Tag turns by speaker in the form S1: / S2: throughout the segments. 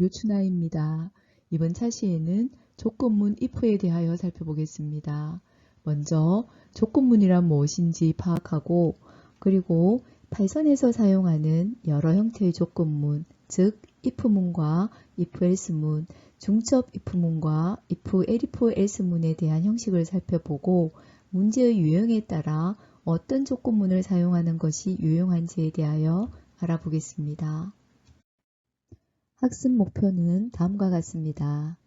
S1: 유춘아입니다. 이번 차시에는 조건문 if에 대하여 살펴보겠습니다. 먼저 조건문이란 무엇인지 파악하고 그리고 파이썬에서 사용하는 여러 형태의 조건문, 즉 if문과 if-else문, 중첩 if문과 if-elifselse문에 대한 형식을 살펴보고 문제의 유형에 따라 어떤 조건문을 사용하는 것이 유용한지에 대하여 알아보겠습니다. 학습 목표는 다음과 같습니다.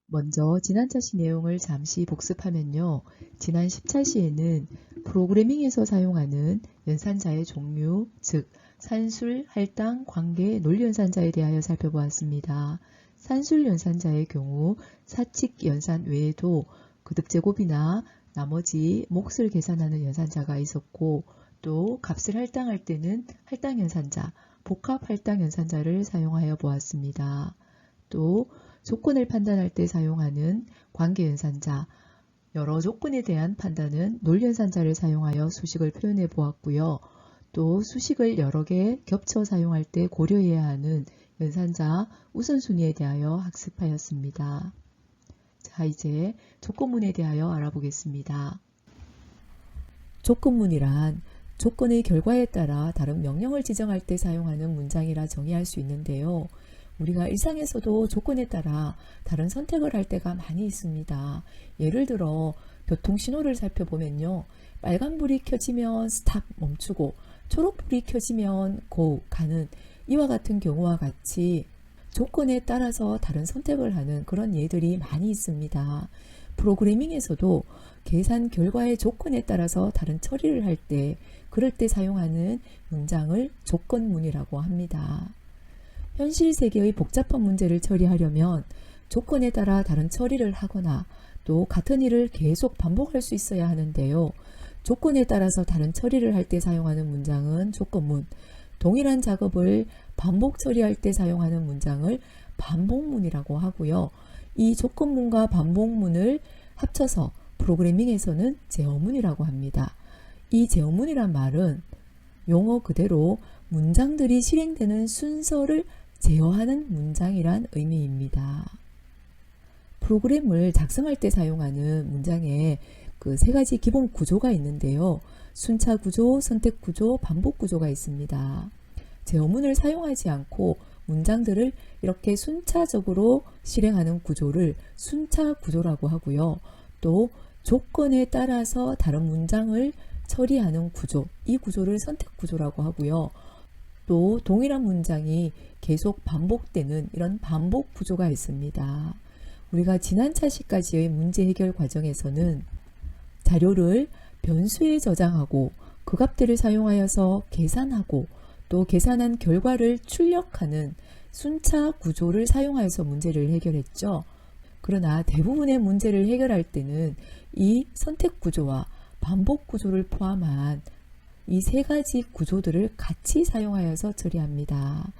S1: 먼저 지난 차시 내용을 잠시 복습하면요. 지난 10차시에는 프로그래밍에서 사용하는 연산자의 종류, 즉 산술, 할당, 관계, 논리연산자에 대하여 살펴보았습니다. 산술 연산자의 경우 사칙 연산 외에도 거듭제곱이나 나머지 몫을 계산하는 연산자가 있었고 또 값을 할당할 때는 할당 연산자, 복합 할당 연산자를 사용하여 보았습니다. 또 조건을 판단할 때 사용하는 관계 연산자, 여러 조건에 대한 판단은 논리 연산자를 사용하여 수식을 표현해 보았고요. 또 수식을 여러 개 겹쳐 사용할 때 고려해야 하는 연산자 우선순위에 대하여 학습하였습니다. 자, 이제 조건문에 대하여 알아보겠습니다. 조건문이란 조건의 결과에 따라 다른 명령을 지정할 때 사용하는 문장이라 정의할 수 있는데요. 우리가 일상에서도 조건에 따라 다른 선택을 할 때가 많이 있습니다. 예를 들어 교통신호를 살펴보면요. 빨간불이 켜지면 스탑 멈추고 초록불이 켜지면 고 가는 이와 같은 경우와 같이 조건에 따라서 다른 선택을 하는 그런 예들이 많이 있습니다. 프로그래밍에서도 계산 결과의 조건에 따라서 다른 처리를 할 때 그럴 때 사용하는 문장을 조건문이라고 합니다. 현실 세계의 복잡한 문제를 처리하려면 조건에 따라 다른 처리를 하거나 또 같은 일을 계속 반복할 수 있어야 하는데요. 조건에 따라서 다른 처리를 할 때 사용하는 문장은 조건문, 동일한 작업을 반복 처리할 때 사용하는 문장을 반복문이라고 하고요. 이 조건문과 반복문을 합쳐서 프로그래밍에서는 제어문이라고 합니다. 이 제어문이란 말은 용어 그대로 문장들이 실행되는 순서를 제어하는 문장이란 의미입니다. 프로그램을 작성할 때 사용하는 문장에 그 세 가지 기본 구조가 있는데요. 순차 구조, 선택 구조, 반복 구조가 있습니다. 제어문을 사용하지 않고 문장들을 이렇게 순차적으로 실행하는 구조를 순차 구조라고 하고요. 또 조건에 따라서 다른 문장을 처리하는 구조, 이 구조를 선택 구조라고 하고요. 또 동일한 문장이 계속 반복되는 이런 반복 구조가 있습니다. 우리가 지난 차시까지의 문제 해결 과정에서는 자료를 변수에 저장하고 그 값들을 사용하여서 계산하고 또 계산한 결과를 출력하는 순차 구조를 사용하여서 문제를 해결했죠. 그러나 대부분의 문제를 해결할 때는 이 선택 구조와 반복 구조를 포함한 이 세 가지 구조들을 같이 사용하여서 처리합니다.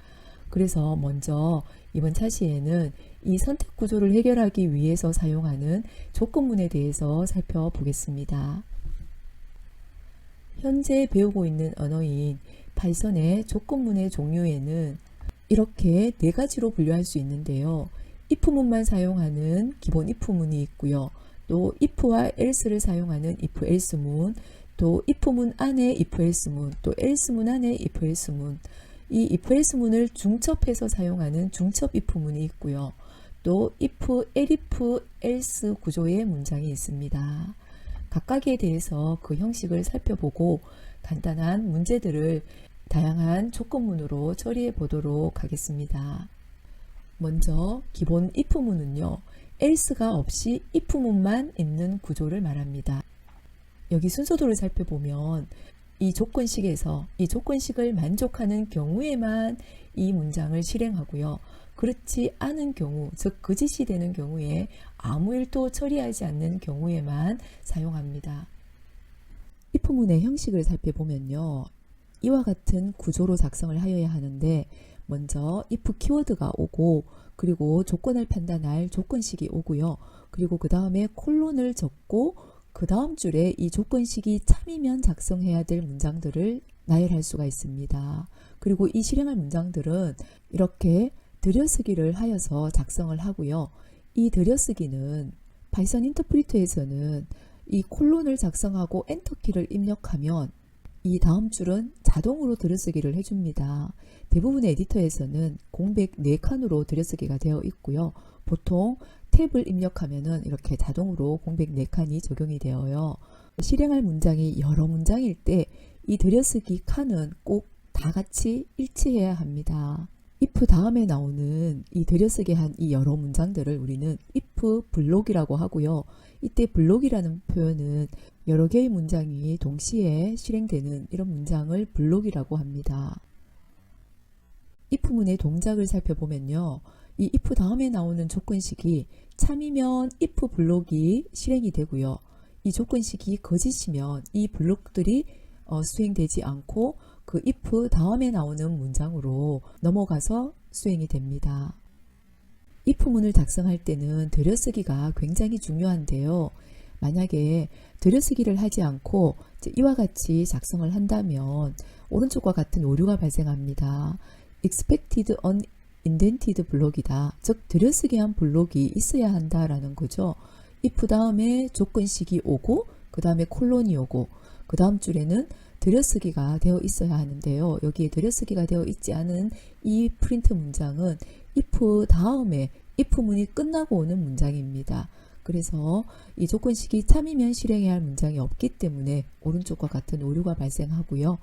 S1: 그래서 먼저 이번 차시에는 이 선택 구조를 해결하기 위해서 사용하는 조건문에 대해서 살펴보겠습니다. 현재 배우고 있는 언어인 파이썬의 조건문의 종류에는 이렇게 네 가지로 분류할 수 있는데요. if문만 사용하는 기본 if문이 있고요. 또 if와 else를 사용하는 if-else문, 또 if문 안에 if-else문, 또 else문 안에 if-else문, 이 if-else문을 중첩해서 사용하는 중첩 if문이 있고요. 또 if, elif, else 구조의 문장이 있습니다. 각각에 대해서 그 형식을 살펴보고 간단한 문제들을 다양한 조건문으로 처리해 보도록 하겠습니다. 먼저 기본 if문은요. else가 없이 if문만 있는 구조를 말합니다. 여기 순서도를 살펴보면 이 조건식에서 이 조건식을 만족하는 경우에만 이 문장을 실행하고요. 그렇지 않은 경우, 즉 거짓이 되는 경우에 아무 일도 처리하지 않는 경우에만 사용합니다. if문의 형식을 살펴보면요. 이와 같은 구조로 작성을 하여야 하는데 먼저 if 키워드가 오고 그리고 조건을 판단할 조건식이 오고요. 그리고 그 다음에 콜론을 적고 그 다음 줄에 이 조건식이 참이면 작성해야 될 문장들을 나열할 수가 있습니다. 그리고 이 실행할 문장들은 이렇게 들여쓰기를 하여서 작성을 하고요. 이 들여쓰기는 파이썬 인터프리터에서는 이 콜론을 작성하고 엔터키를 입력하면 이 다음 줄은 자동으로 들여쓰기를 해줍니다. 대부분의 에디터에서는 공백 4칸으로 들여쓰기가 되어 있고요. 보통 탭을 입력하면은 이렇게 자동으로 공백 4칸이 적용이 되어요. 실행할 문장이 여러 문장일 때 이 들여쓰기 칸은 꼭 다 같이 일치해야 합니다. if 다음에 나오는 이 들여쓰기 한 이 여러 문장들을 우리는 if 블록이라고 하고요. 이때 블록이라는 표현은 여러 개의 문장이 동시에 실행되는 이런 문장을 블록이라고 합니다. if문의 동작을 살펴보면요. 이 if 다음에 나오는 조건식이 참이면 if 블록이 실행이 되고요. 이 조건식이 거짓이면 이 블록들이 수행되지 않고 그 if 다음에 나오는 문장으로 넘어가서 수행이 됩니다. if문을 작성할 때는 들여쓰기가 굉장히 중요한데요. 만약에 들여쓰기를 하지 않고 이와 같이 작성을 한다면 오른쪽과 같은 오류가 발생합니다. expected unindented 블록이다. 즉 들여쓰기한 블록이 있어야 한다라는 거죠. if 다음에 조건식이 오고 그 다음에 콜론이 오고 그 다음 줄에는 들여쓰기가 되어 있어야 하는데요. 여기에 들여쓰기가 되어 있지 않은 이 프린트 문장은 if 다음에 if문이 끝나고 오는 문장입니다. 그래서 이 조건식이 참이면 실행해야 할 문장이 없기 때문에 오른쪽과 같은 오류가 발생하고요.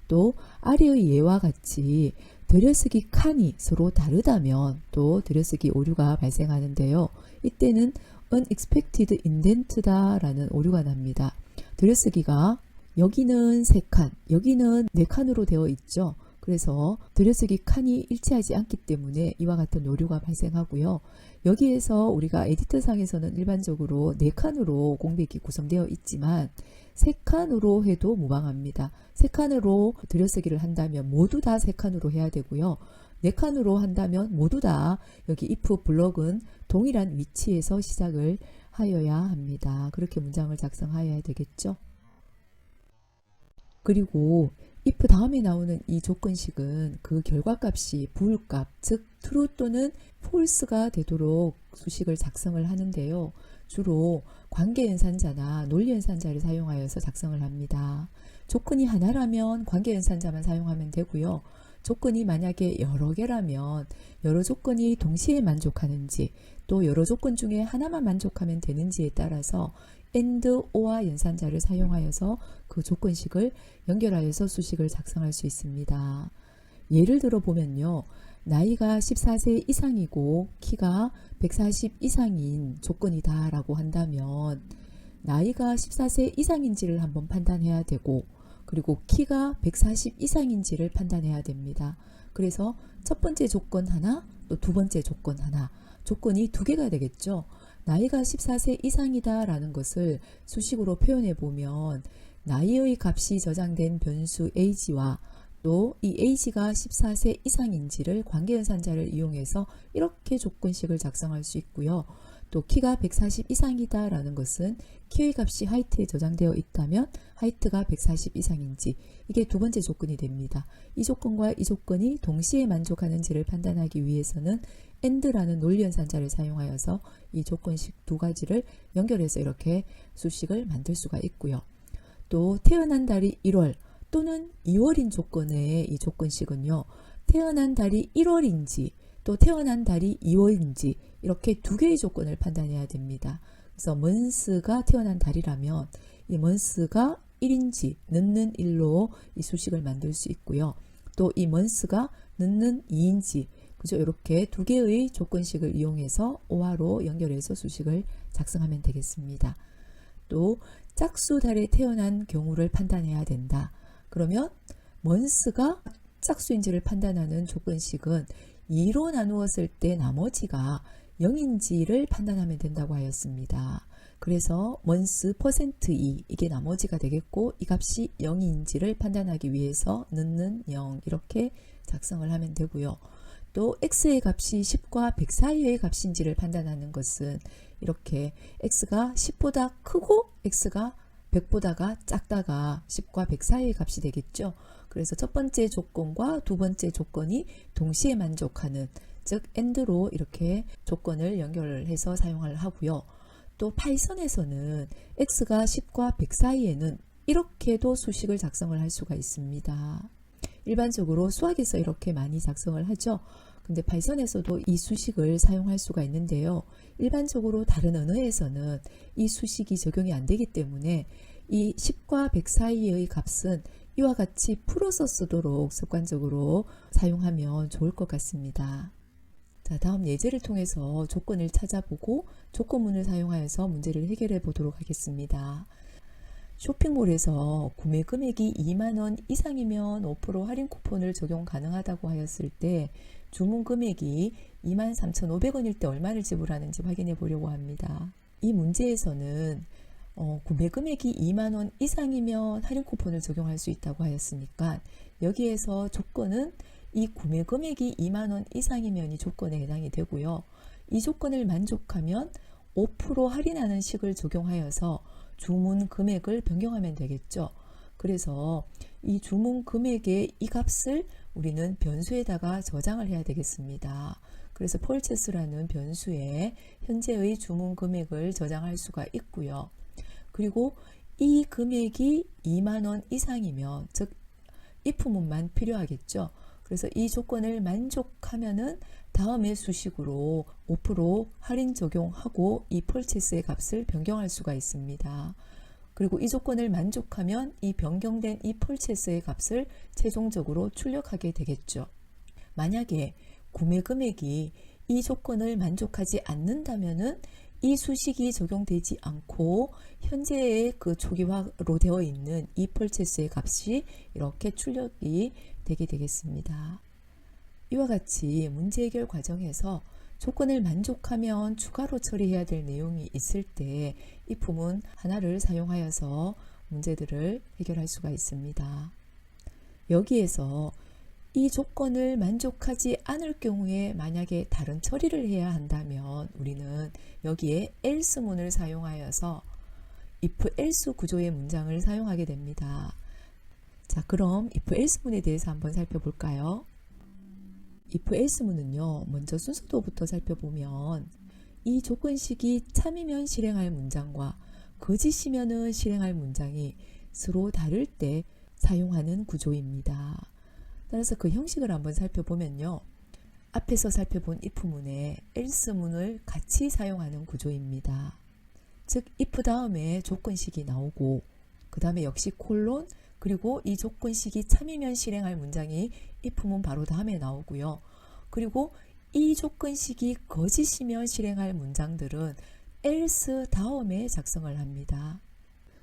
S1: 또 아래의 예와 같이 들여쓰기 칸이 서로 다르다면 또 들여쓰기 오류가 발생하는데요. 이때는 unexpected indent다 라는 오류가 납니다. 들여쓰기가 여기는 3칸, 여기는 4칸으로 되어 있죠. 그래서 들여쓰기 칸이 일치하지 않기 때문에 이와 같은 오류가 발생하고요. 여기에서 우리가 에디터상에서는 일반적으로 4칸으로 공백이 구성되어 있지만 3칸으로 해도 무방합니다. 3칸으로 들여쓰기를 한다면 모두 다 3칸으로 해야 되고요. 4칸으로 한다면 모두 다 여기 if 블록은 동일한 위치에서 시작을 하여야 합니다. 그렇게 문장을 작성하여야 되겠죠. 그리고 if 다음에 나오는 이 조건식은 그 결과값이 부울값, 즉 true 또는 false가 되도록 수식을 작성을 하는데요. 주로 관계연산자나 논리연산자를 사용하여서 작성을 합니다. 조건이 하나라면 관계연산자만 사용하면 되고요. 조건이 만약에 여러 개라면 여러 조건이 동시에 만족하는지 또 여러 조건 중에 하나만 만족하면 되는지에 따라서 and, or와 연산자를 사용하여서 그 조건식을 연결하여서 수식을 작성할 수 있습니다. 예를 들어 보면요. 나이가 14세 이상이고 키가 140 이상인 조건이다 라고 한다면 나이가 14세 이상인지를 한번 판단해야 되고 그리고 키가 140 이상인지를 판단해야 됩니다. 그래서 첫 번째 조건 하나, 또 두 번째 조건 하나, 조건이 2개가 되겠죠. 나이가 14세 이상이다 라는 것을 수식으로 표현해 보면 나이의 값이 저장된 변수 age와 또 이 age가 14세 이상인지를 관계연산자를 이용해서 이렇게 조건식을 작성할 수 있고요. 또 키가 140 이상이다 라는 것은 키의 값이 하이트에 저장되어 있다면 하이트가 140 이상인지 이게 두 번째 조건이 됩니다. 이 조건과 이 조건이 동시에 만족하는지를 판단하기 위해서는 and라는 논리연산자를 사용하여서 이 조건식 두 가지를 연결해서 이렇게 수식을 만들 수가 있고요. 또 태어난 달이 1월 또는 2월인 조건의 이 조건식은요. 태어난 달이 1월인지 또 태어난 달이 2월인지 이렇게 2개의 조건을 판단해야 됩니다. 그래서 month가 태어난 달이라면 이 month가 1인지 넣는 1로 이 수식을 만들 수 있고요. 또 이 month가 넣는 2인지 그죠? 이렇게 2개의 조건식을 이용해서 오화로 연결해서 수식을 작성하면 되겠습니다. 또 짝수 달에 태어난 경우를 판단해야 된다. 그러면 month가 짝수인지를 판단하는 조건식은 2로 나누었을 때 나머지가 0인지를 판단하면 된다고 하였습니다. 그래서 month %2 이게 나머지가 되겠고 이 값이 0인지를 판단하기 위해서 넣는 0 이렇게 작성을 하면 되고요. 또 x의 값이 10과 100 사이의 값인지를 판단하는 것은 이렇게 x가 10보다 크고 x가 100보다가 작다가 10과 100 사이의 값이 되겠죠. 그래서 첫 번째 조건과 두 번째 조건이 동시에 만족하는, 즉 AND로 이렇게 조건을 연결해서 사용을 하고요. 또 파이썬에서는 x가 10과 100 사이에는 이렇게도 수식을 작성을 할 수가 있습니다. 일반적으로 수학에서 이렇게 많이 작성을 하죠. 근데 파이썬에서도 이 수식을 사용할 수가 있는데요. 일반적으로 다른 언어에서는 이 수식이 적용이 안 되기 때문에 이 10과 100 사이의 값은 이와 같이 풀어서 쓰도록 습관적으로 사용하면 좋을 것 같습니다. 자, 다음 예제를 통해서 조건을 찾아보고 조건문을 사용하여서 문제를 해결해 보도록 하겠습니다. 쇼핑몰에서 구매 금액이 2만원 이상이면 5% 할인 쿠폰을 적용 가능하다고 하였을 때 주문 금액이 23,500원일 때 얼마를 지불하는지 확인해 보려고 합니다. 이 문제에서는 구매 금액이 2만원 이상이면 할인 쿠폰을 적용할 수 있다고 하였으니까 여기에서 조건은 이 구매 금액이 2만원 이상이면이 조건에 해당이 되고요. 이 조건을 만족하면 5% 할인하는 식을 적용하여서 주문 금액을 변경하면 되겠죠. 그래서 이 주문 금액의 이 값을 우리는 변수에다가 저장을 해야 되겠습니다. 그래서 purchase라는 변수에 현재의 주문 금액을 저장할 수가 있고요. 그리고 이 금액이 2만원 이상이면, 즉 if문만 필요하겠죠. 그래서 이 조건을 만족하면은 다음의 수식으로 5% 할인 적용하고 이 purchase의 값을 변경할 수가 있습니다. 그리고 이 조건을 만족하면 이 변경된 이 purchase의 값을 최종적으로 출력하게 되겠죠. 만약에 구매 금액이 이 조건을 만족하지 않는다면은 이 수식이 적용되지 않고 현재의 그 초기화로 되어 있는 이 purchase의 값이 이렇게 출력이 되게 되겠습니다. 이와 같이 문제 해결 과정에서 조건을 만족하면 추가로 처리해야 될 내용이 있을 때 if문 하나를 사용하여서 문제들을 해결할 수가 있습니다. 여기에서 이 조건을 만족하지 않을 경우에 만약에 다른 처리를 해야 한다면 우리는 여기에 else문을 사용하여서 if else 구조의 문장을 사용하게 됩니다. 자, 그럼 if else문에 대해서 한번 살펴볼까요? if else문은요, 먼저 순서도부터 살펴보면 이 조건식이 참이면 실행할 문장과 거짓이면은 실행할 문장이 서로 다를 때 사용하는 구조입니다. 따라서 그 형식을 한번 살펴보면요. 앞에서 살펴본 if문에 else문을 같이 사용하는 구조입니다. 즉 if 다음에 조건식이 나오고 그 다음에 역시 콜론, 그리고 이 조건식이 참이면 실행할 문장이 if문 바로 다음에 나오고요. 그리고 이 조건식이 거짓이면 실행할 문장들은 else 다음에 작성을 합니다.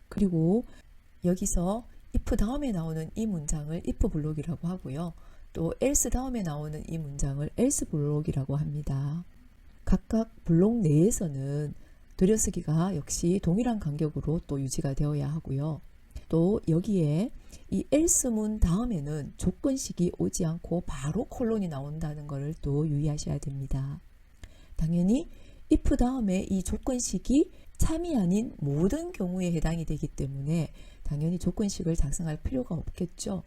S1: 그리고 여기서 if 다음에 나오는 이 문장을 if 블록이라고 하고요. 또 else 다음에 나오는 이 문장을 else 블록이라고 합니다. 각각 블록 내에서는 들여쓰기가 역시 동일한 간격으로 또 유지가 되어야 하고요. 또 여기에 이 else문 다음에는 조건식이 오지 않고 바로 콜론이 나온다는 것을 또 유의하셔야 됩니다. 당연히 if 다음에 이 조건식이 참이 아닌 모든 경우에 해당이 되기 때문에 당연히 조건식을 작성할 필요가 없겠죠.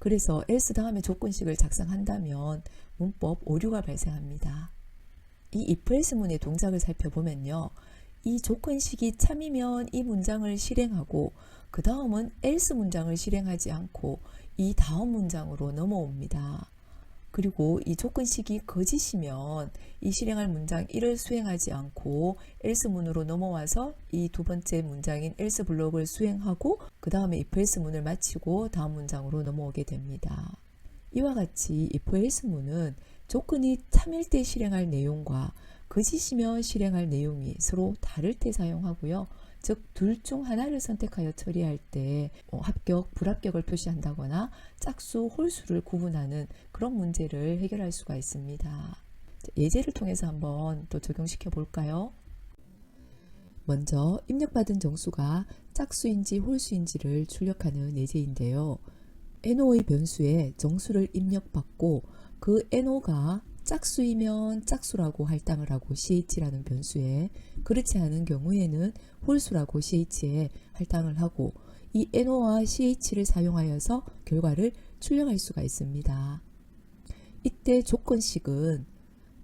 S1: 그래서 else 다음에 조건식을 작성한다면 문법 오류가 발생합니다. 이 if else문의 동작을 살펴보면요. 이 조건식이 참이면 이 문장을 실행하고 그 다음은 else 문장을 실행하지 않고 이 다음 문장으로 넘어옵니다. 그리고 이 조건식이 거짓이면 이 실행할 문장 1을 수행하지 않고 else문으로 넘어와서 이 두 번째 문장인 else 블록을 수행하고 그 다음에 if else문을 마치고 다음 문장으로 넘어오게 됩니다. 이와 같이 if else문은 조건이 참일 때 실행할 내용과 거짓이면 실행할 내용이 서로 다를 때 사용하고요. 즉 둘 중 하나를 선택하여 처리할 때 합격, 불합격을 표시한다거나 짝수, 홀수를 구분하는 그런 문제를 해결할 수가 있습니다. 예제를 통해서 한번 또 적용시켜 볼까요? 먼저 입력받은 정수가 짝수인지 홀수인지를 출력하는 예제인데요. NO의 변수에 정수를 입력받고 그 NO가 짝수이면 짝수라고 할당을 하고 ch라는 변수에, 그렇지 않은 경우에는 홀수라고 ch에 할당을 하고 이 NO와 ch를 사용하여서 결과를 출력할 수가 있습니다. 이때 조건식은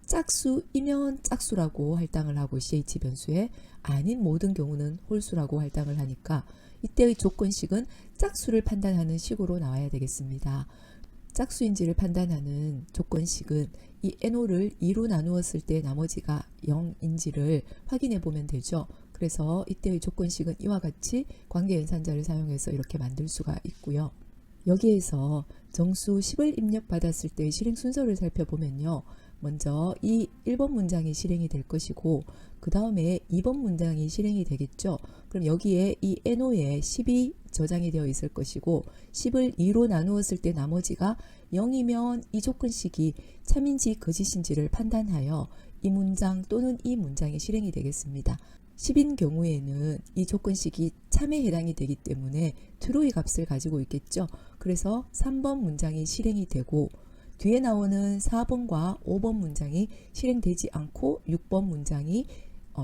S1: 짝수이면 짝수라고 할당을 하고 CH 변수에, 아닌 모든 경우는 홀수라고 할당을 하니까 이때의 조건식은 짝수를 판단하는 식으로 나와야 되겠습니다. 짝수인지를 판단하는 조건식은 이 NO를 2로 나누었을 때 나머지가 0인지를 확인해 보면 되죠. 그래서 이때의 조건식은 이와 같이 관계연산자를 사용해서 이렇게 만들 수가 있고요. 여기에서 정수 10을 입력받았을 때의 실행 순서를 살펴보면요. 먼저 이 1번 문장이 실행이 될 것이고 그 다음에 2번 문장이 실행이 되겠죠. 그럼 여기에 이 NO에 10이 저장이 되어 있을 것이고 10을 2로 나누었을 때 나머지가 0이면 이 조건식이 참인지 거짓인지를 판단하여 이 문장 또는 이 문장이 실행이 되겠습니다. 10인 경우에는 이 조건식이 참에 해당이 되기 때문에 true의 값을 가지고 있겠죠. 그래서 3번 문장이 실행이 되고 뒤에 나오는 4번과 5번 문장이 실행되지 않고 6번 문장이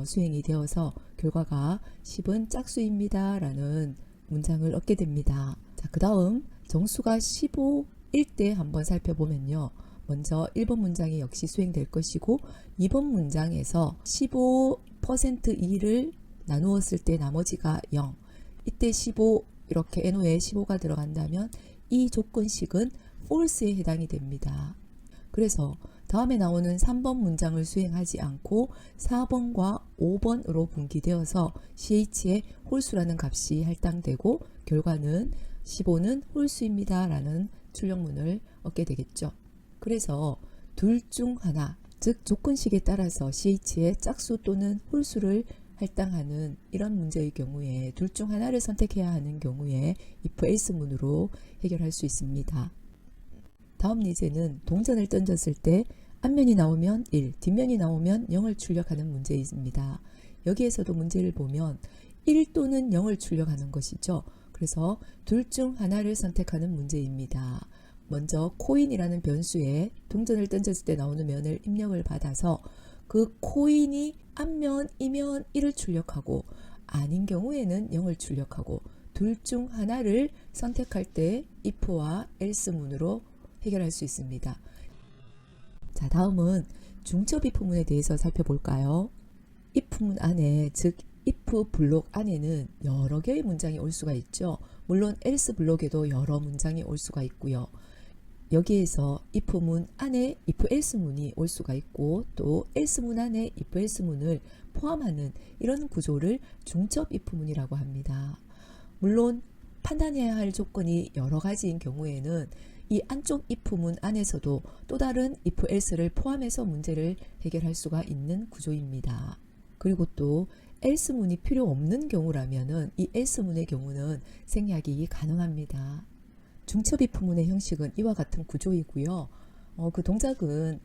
S1: 수행이 되어서 결과가 10은 짝수입니다 라는 문장을 얻게 됩니다. 자, 그 다음 정수가 15일 때 한번 살펴보면요. 먼저 1번 문장이 역시 수행될 것이고 2번 문장에서 15%2를 나누었을 때 나머지가 0. 이때 15 이렇게 NO에 15가 들어간다면 이 조건식은 false에 해당이 됩니다. 그래서 다음에 나오는 3번 문장을 수행하지 않고 4번과 5번으로 분기되어서 CH에 홀수라는 값이 할당되고 결과는 15는 홀수입니다 라는 출력문을 얻게 되겠죠. 그래서 둘 중 하나, 즉 조건식에 따라서 CH에 짝수 또는 홀수를 할당하는 이런 문제의 경우에 둘 중 하나를 선택해야 하는 경우에 if else 문으로 해결할 수 있습니다. 다음 예제는 동전을 던졌을 때 앞면이 나오면 1, 뒷면이 나오면 0을 출력하는 문제입니다. 여기에서도 문제를 보면 1 또는 0을 출력하는 것이죠. 그래서 둘 중 하나를 선택하는 문제입니다. 먼저 코인이라는 변수에 동전을 던졌을 때 나오는 면을 입력을 받아서 그 코인이 앞면이면 1을 출력하고 아닌 경우에는 0을 출력하고 둘 중 하나를 선택할 때 if와 else 문으로 해결할 수 있습니다. 자, 다음은 중첩 if문에 대해서 살펴볼까요? if문 안에, 즉 if 블록 안에는 여러 개의 문장이 올 수가 있죠. 물론 else 블록에도 여러 문장이 올 수가 있고요. 여기에서 if 문 안에 if else 문이 올 수가 있고 또 else 문 안에 if else 문을 포함하는 이런 구조를 중첩 if 문이라고 합니다. 물론 판단해야 할 조건이 여러 가지인 경우에는 이 안쪽 if 문 안에서도 또 다른 if else를 포함해서 문제를 해결할 수가 있는 구조입니다. 그리고 또 else 문이 필요 없는 경우라면은 이 else 문의 경우는 생략이 가능합니다. 중첩 if 문의 형식은 이와 같은 구조이고요. 그 동작은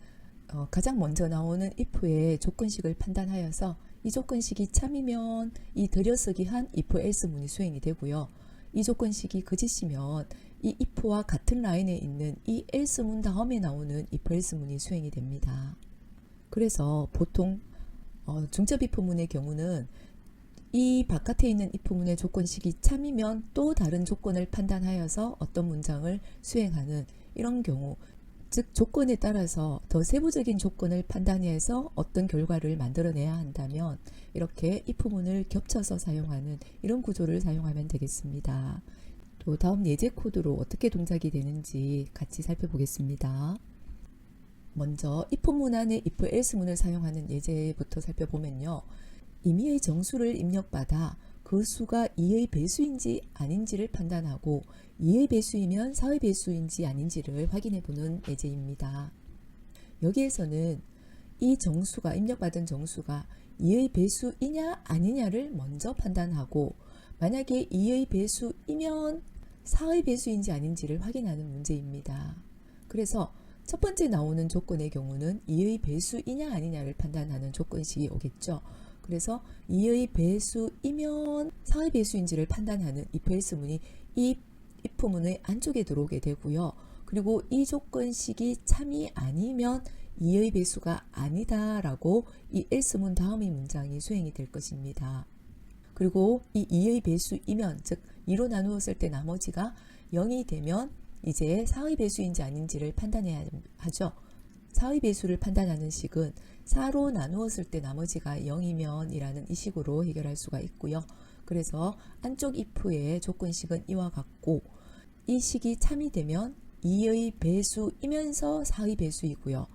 S1: 가장 먼저 나오는 if의 조건식을 판단하여서 이 조건식이 참이면 이 들여쓰기 한 if else 문이 수행이 되고요. 이 조건식이 거짓이면 이 if와 같은 라인에 있는 이 else 문 다음에 나오는 if else 문이 수행이 됩니다. 그래서 보통 중첩 if 문의 경우는 이 바깥에 있는 if 문의 조건식이 참이면 또 다른 조건을 판단하여서 어떤 문장을 수행하는 이런 경우, 즉 조건에 따라서 더 세부적인 조건을 판단해서 어떤 결과를 만들어내야 한다면 이렇게 if 문을 겹쳐서 사용하는 이런 구조를 사용하면 되겠습니다. 또 다음 예제 코드로 어떻게 동작이 되는지 같이 살펴보겠습니다. 먼저 if 문 안에 if else 문을 사용하는 예제부터 살펴보면요. 임의의 정수를 입력받아 그 수가 2의 배수인지 아닌지를 판단하고 2의 배수이면 4의 배수인지 아닌지를 확인해 보는 예제입니다. 여기에서는 이 정수가 입력받은 정수가 2의 배수이냐 아니냐를 먼저 판단하고 만약에 2의 배수이면 4의 배수인지 아닌지를 확인하는 문제입니다. 그래서 첫 번째 나오는 조건의 경우는 2의 배수이냐 아니냐를 판단하는 조건식이 오겠죠. 그래서 2의 배수이면 4의 배수인지를 판단하는 if else 문이 이 if 문의 안쪽에 들어오게 되고요. 그리고 이 조건식이 참이 아니면 2의 배수가 아니다 라고 이 else 문 다음의 문장이 수행이 될 것입니다. 그리고 이 2의 배수이면, 즉 2로 나누었을 때 나머지가 0이 되면 이제 사의 배수인지 아닌지를 판단해야 하죠. 사의 배수를 판단하는 식은 4로 나누었을 때 나머지가 0이면 이라는 이 식으로 해결할 수가 있고요. 그래서 안쪽 if의 조건식은 이와 같고 이 식이 참이 되면 2의 배수이면서 4의 배수이고요.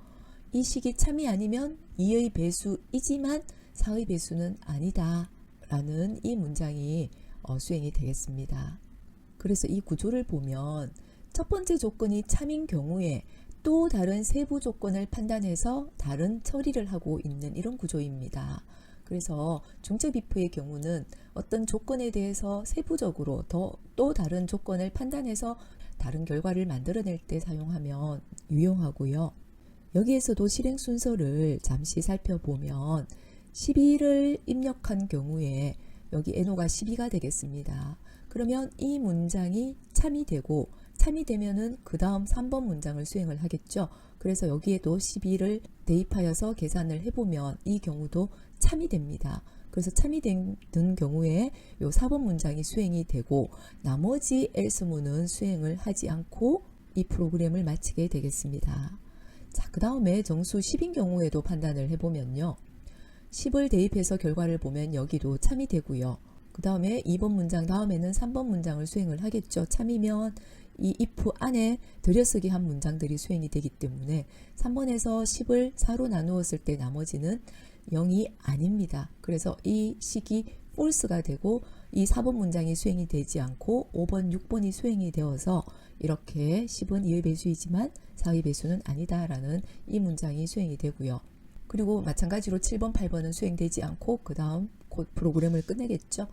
S1: 이 식이 참이 아니면 2의 배수이지만 4의 배수는 아니다 라는 이 문장이 수행이 되겠습니다. 그래서 이 구조를 보면 첫 번째 조건이 참인 경우에 또 다른 세부 조건을 판단해서 다른 처리를 하고 있는 이런 구조입니다. 그래서 중첩 if의 경우는 어떤 조건에 대해서 세부적으로 또 다른 조건을 판단해서 다른 결과를 만들어낼 때 사용하면 유용하고요. 여기에서도 실행 순서를 잠시 살펴보면 12를 입력한 경우에 여기 NO가 12가 되겠습니다. 그러면 이 문장이 참이 되고 참이 되면은 그 다음 3번 문장을 수행을 하겠죠. 그래서 여기에도 12를 대입하여서 계산을 해보면 이 경우도 참이 됩니다. 그래서 참이 되는 경우에 요 4번 문장이 수행이 되고 나머지 else문은 수행을 하지 않고 이 프로그램을 마치게 되겠습니다. 자, 그 다음에 정수 10인 경우에도 판단을 해보면요. 10을 대입해서 결과를 보면 여기도 참이 되고요. 그 다음에 2번 문장 다음에는 3번 문장을 수행을 하겠죠. 참이면 이 if 안에 들여쓰기 한 문장들이 수행이 되기 때문에 3번에서 10을 4로 나누었을 때 나머지는 0이 아닙니다. 그래서 이 식이 false가 되고 이 4번 문장이 수행이 되지 않고 5번, 6번이 수행이 되어서 이렇게 10은 2의 배수이지만 4의 배수는 아니다라는 이 문장이 수행이 되고요. 그리고 마찬가지로 7번, 8번은 수행되지 않고 그 다음 곧 프로그램을 끝내겠죠.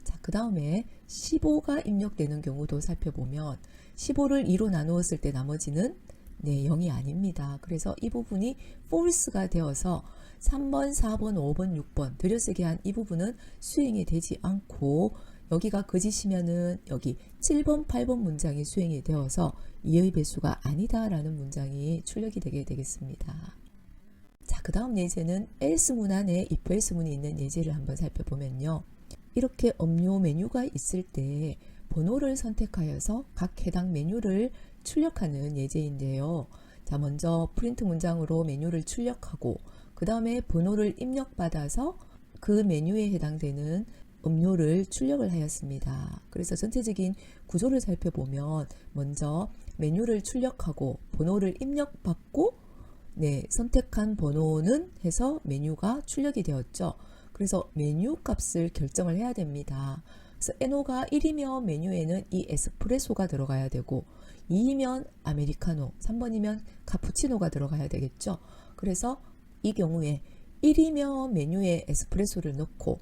S1: 자, 그 다음에 15가 입력되는 경우도 살펴보면 15를 2로 나누었을 때 나머지는 0이 아닙니다. 그래서 이 부분이 false가 되어서 3번, 4번, 5번, 6번 들여쓰기 한 이 부분은 수행이 되지 않고 여기가 거짓이면은 여기 7번, 8번 문장이 수행이 되어서 2의 배수가 아니다라는 문장이 출력이 되게 되겠습니다. 자, 그 다음 예제는 else문 안에 if else문이 있는 예제를 한번 살펴보면요. 이렇게 음료 메뉴가 있을 때 번호를 선택하여서 각 해당 메뉴를 출력하는 예제인데요. 자, 먼저 프린트 문장으로 메뉴를 출력하고 그 다음에 번호를 입력받아서 그 메뉴에 해당되는 음료를 출력을 하였습니다. 그래서 전체적인 구조를 살펴보면 먼저 메뉴를 출력하고 번호를 입력받고 선택한 번호는 해서 메뉴가 출력이 되었죠. 그래서 메뉴 값을 결정을 해야 됩니다. 그래서 NO가 1이면 메뉴에는 이 에스프레소가 들어가야 되고 2이면 아메리카노, 3번이면 카푸치노가 들어가야 되겠죠. 그래서 이 경우에 1이면 메뉴에 에스프레소를 넣고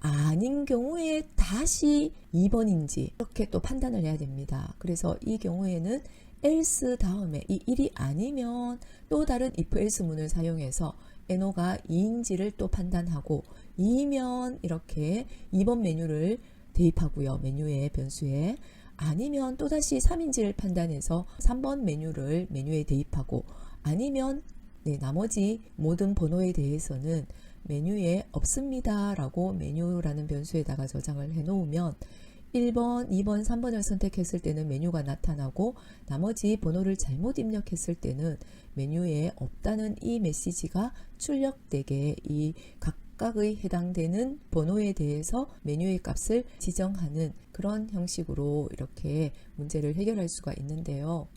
S1: 아닌 경우에 다시 2번인지 이렇게 또 판단을 해야 됩니다. 그래서 이 경우에는 else 다음에 이 1이 아니면 또 다른 if else 문을 사용해서 NO가 2인지를 또 판단하고 2면 이렇게 2번 메뉴를 대입하고요. 메뉴의 변수에 아니면 또다시 3인지를 판단해서 3번 메뉴를 메뉴에 대입하고 아니면 나머지 모든 번호에 대해서는 메뉴에 없습니다 라고 메뉴라는 변수에다가 저장을 해 놓으면 1번, 2번, 3번을 선택했을 때는 메뉴가 나타나고 나머지 번호를 잘못 입력했을 때는 메뉴에 없다는 이 메시지가 출력되게 이 각각의 해당되는 번호에 대해서 메뉴의 값을 지정하는 그런 형식으로 이렇게 문제를 해결할 수가 있는데요.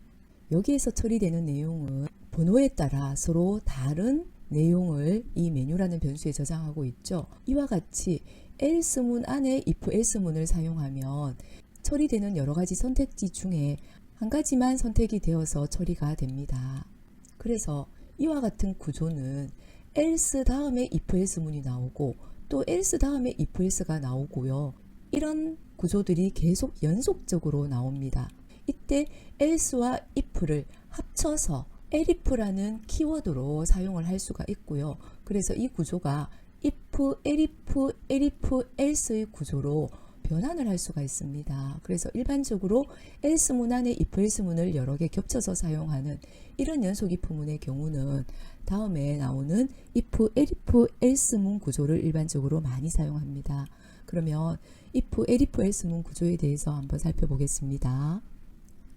S1: 여기에서 처리되는 내용은 번호에 따라 서로 다른 내용을 이 메뉴라는 변수에 저장하고 있죠. 이와 같이 else문 안에 if else문을 사용하면 처리되는 여러 가지 선택지 중에 한 가지만 선택이 되어서 처리가 됩니다. 그래서 이와 같은 구조는 else 다음에 if else문이 나오고 또 else 다음에 if else가 나오고요. 이런 구조들이 계속 연속적으로 나옵니다. 이때 else와 if를 합쳐서 elif라는 키워드로 사용을 할 수가 있고요. 그래서 이 구조가 if, elif, elif, else의 구조로 변환을 할 수가 있습니다. 그래서 일반적으로 else문 안에 if, else문을 여러 개 겹쳐서 사용하는 이런 연속 if문의 경우는 다음에 나오는 if, elif, else문 구조를 일반적으로 많이 사용합니다. 그러면 if, elif, else문 구조에 대해서 한번 살펴보겠습니다.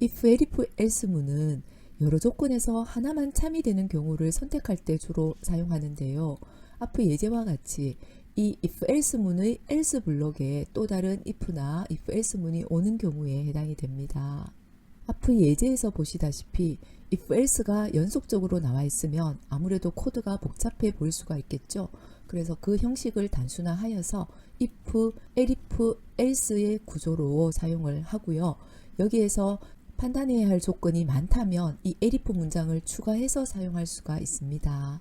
S1: if, elif, else문은 여러 조건에서 하나만 참이되는 경우를 선택할 때 주로 사용하는데요. 앞의 예제와 같이 이 if, else문의 else 블록에 또 다른 if나 if, else문이 오는 경우에 해당이 됩니다. 앞의 예제에서 보시다시피 if, else가 연속적으로 나와 있으면 아무래도 코드가 복잡해 보일 수가 있겠죠. 그래서 그 형식을 단순화하여서 if, elif, else의 구조로 사용을 하고요. 여기에서 판단해야 할 조건이 많다면 이 elif 문장을 추가해서 사용할 수가 있습니다.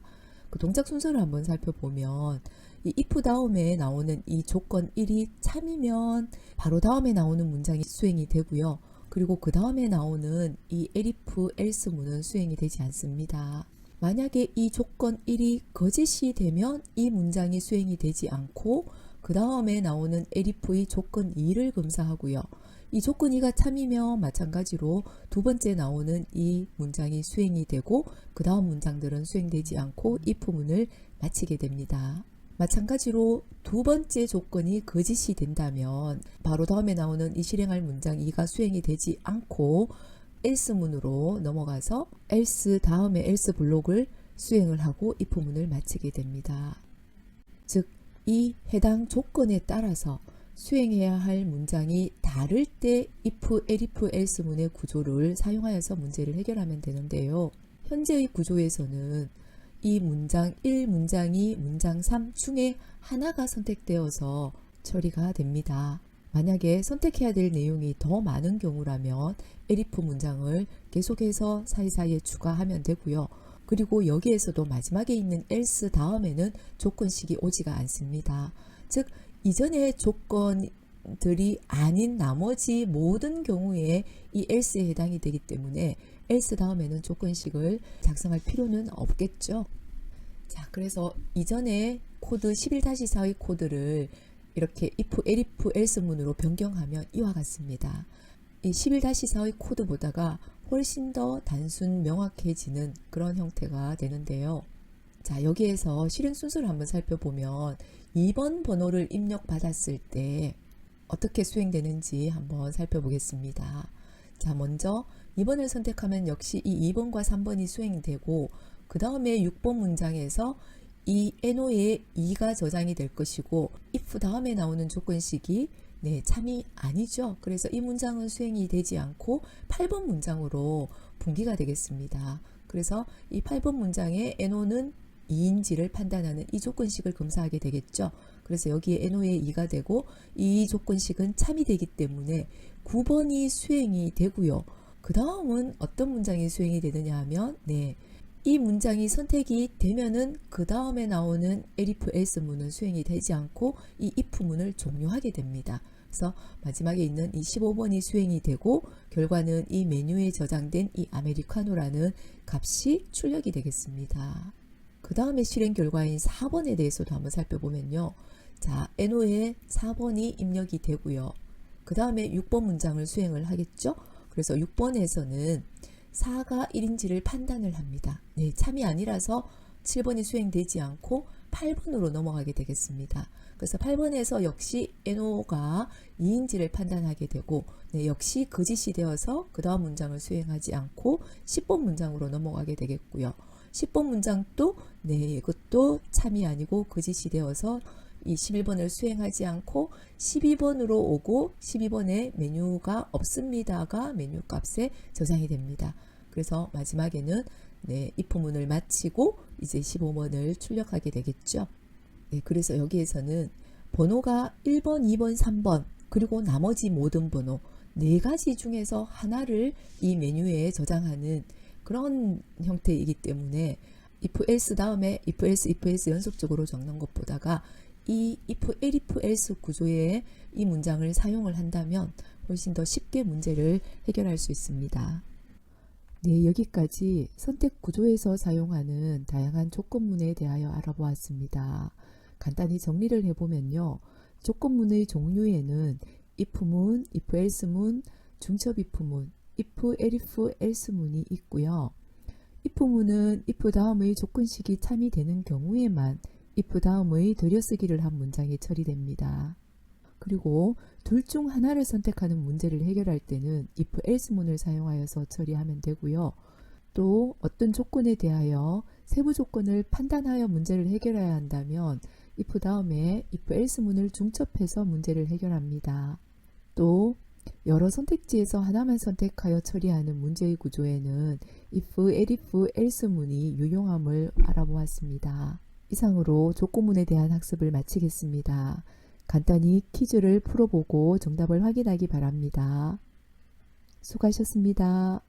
S1: 그 동작 순서를 한번 살펴보면 이 if 다음에 나오는 이 조건 1이 참이면 바로 다음에 나오는 문장이 수행이 되고요. 그리고 그 다음에 나오는 이 elif, else문은 수행이 되지 않습니다. 만약에 이 조건 1이 거짓이 되면 이 문장이 수행이 되지 않고 그 다음에 나오는 elif의 조건 2를 검사하고요. 이 조건 2가 참이면 마찬가지로 두 번째 나오는 이 문장이 수행이 되고 그 다음 문장들은 수행되지 않고 if문을 마치게 됩니다. 마찬가지로 두 번째 조건이 거짓이 된다면 바로 다음에 나오는 이 실행할 문장 2가 수행이 되지 않고 else문으로 넘어가서 else 다음에 else 블록을 수행을 하고 if문을 마치게 됩니다. 즉, 이 해당 조건에 따라서 수행해야 할 문장이 다를 때 if, elif, else문의 구조를 사용하여서 문제를 해결하면 되는데요. 현재의 구조에서는 이 문장 1, 문장 2, 문장 3 중에 하나가 선택되어서 처리가 됩니다. 만약에 선택해야 될 내용이 더 많은 경우라면 elif 문장을 계속해서 사이사이에 추가하면 되고요. 그리고 여기에서도 마지막에 있는 else 다음에는 조건식이 오지가 않습니다. 즉, 이전의 조건들이 아닌 나머지 모든 경우에 이 else에 해당이 되기 때문에 else 다음에는 조건식을 작성할 필요는 없겠죠. 자, 그래서 이전에 코드 11-4의 코드를 이렇게 if, elif, else문으로 변경하면 이와 같습니다. 이 11-4의 코드보다가 훨씬 더 단순 명확해지는 그런 형태가 되는데요. 자, 여기에서 실행 순서를 한번 살펴보면 2번 번호를 입력받았을 때 어떻게 수행되는지 한번 살펴보겠습니다. 자, 먼저 2번을 선택하면 역시 이 2번과 3번이 수행되고 그 다음에 6번 문장에서 이 NO에 2가 저장이 될 것이고 if 다음에 나오는 조건식이 참이 아니죠. 그래서 이 문장은 수행이 되지 않고 8번 문장으로 분기가 되겠습니다. 그래서 이 8번 문장에 NO는 2인지를 판단하는 이 조건식을 검사하게 되겠죠. 그래서 여기에 NO에 2가 되고 이 조건식은 참이 되기 때문에 9번이 수행이 되고요. 그 다음은 어떤 문장이 수행이 되느냐 하면 이 문장이 선택이 되면은 그 다음에 나오는 elif, else문은 수행이 되지 않고 이 if문을 종료하게 됩니다. 그래서 마지막에 있는 이 15번이 수행이 되고 결과는 이 메뉴에 저장된 이 아메리카노라는 값이 출력이 되겠습니다. 그 다음에 실행 결과인 4번에 대해서도 한번 살펴보면요. 자, NO에 4번이 입력이 되고요. 그 다음에 6번 문장을 수행을 하겠죠. 그래서 6번에서는 4가 1인지를 판단을 합니다. 참이 아니라서 7번이 수행되지 않고 8번으로 넘어가게 되겠습니다. 그래서 8번에서 역시 NO가 2인지를 판단하게 되고 역시 거짓이 되어서 그 다음 문장을 수행하지 않고 10번 문장으로 넘어가게 되겠고요. 10번 문장도 이것도 참이 아니고 거짓이 되어서 이 11번을 수행하지 않고 12번으로 오고 12번에 메뉴가 없습니다가 메뉴 값에 저장이 됩니다. 그래서 마지막에는 if문을 마치고 이제 15번을 출력하게 되겠죠. 그래서 여기에서는 번호가 1번, 2번, 3번 그리고 나머지 모든 번호 4가지 중에서 하나를 이 메뉴에 저장하는 그런 형태이기 때문에 if, else 다음에 if, else, if, else 연속적으로 적는 것보다가 이 if, elif, else 구조의 이 문장을 사용을 한다면 훨씬 더 쉽게 문제를 해결할 수 있습니다. 여기까지 선택 구조에서 사용하는 다양한 조건문에 대하여 알아보았습니다. 간단히 정리를 해보면요. 조건문의 종류에는 if문, if, else문, 중첩 if문, if, elif, else문이 있고요. if문은 if 다음의 조건식이 참이 되는 경우에만 if 다음의 들여쓰기를 한 문장이 처리됩니다. 그리고 둘 중 하나를 선택하는 문제를 해결할 때는 if else문을 사용하여서 처리하면 되고요. 또 어떤 조건에 대하여 세부 조건을 판단하여 문제를 해결해야 한다면 if 다음에 if else문을 중첩해서 문제를 해결합니다. 또 여러 선택지에서 하나만 선택하여 처리하는 문제의 구조에는 if, elif, else문이 유용함을 알아보았습니다. 이상으로 조건문에 대한 학습을 마치겠습니다. 간단히 퀴즈를 풀어보고 정답을 확인하기 바랍니다. 수고하셨습니다.